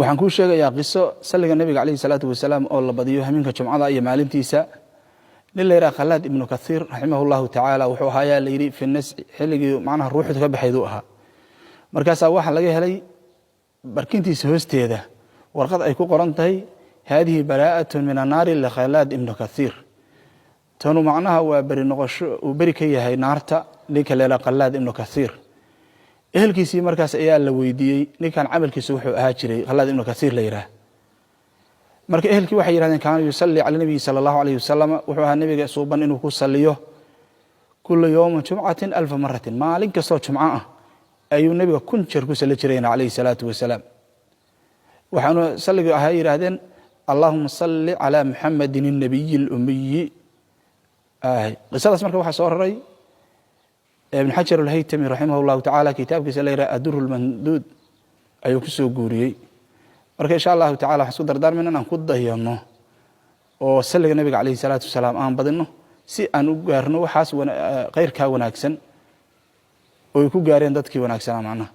waxaan ku sheegayaa qiso salliga nabiga kaleey salaatu wasalaam oo la badiyo habeenka jumcada iyo maalintiisa nin la yiraahdo Khallad ibn Kathir rahimahullahu ta'ala wuxuu ahaa la yiri fi nas xilligii macnaha ruuxdu ka baxaydu ahaa markaas waxa laga helay barkintiisa hoosteeda warqad ay ku qoran tahay هذه براءة من النار لخلاد ابن كثير تانو معناها وبري نقش وبري كيها نارتا ليك لا خلاد ابن كثير ehelkiisii markaas ayaa la weydiiyay ninkan camalkiisu wuxuu ahaa jiray Khallad ibn Kathir la yiraahdo marka ehelkii waxay yiraahdeen kaan yusalli cali nabi sallallahu alayhi wasallam wuxuu ahaa nabiga suuban inuu ku saliyo kullu yawm jum'atin 1000 maratin maalin kasto jumca ah ayuu nabiga kun jeer ku sali jiray alayhi salatu wasalaam waxaanu salliga ahaa yiraahdeen اللهم صل على محمد النبي الأمي قصة اسمها واحد صوري ابن حجر الهيثمي رحمه الله تعالى كتاب كسليرة أدر المندود أيوك سوغوري marka insha Allah ta'ala waxaan soo dardaarmayna inaan ku dayano oo salliga nabiga kaleey salaatu wasalaam aan badino si aan u gaarno waxaas qeyrka wanaagsan oo ay ku gaareen dadkii wanaagsan macnaha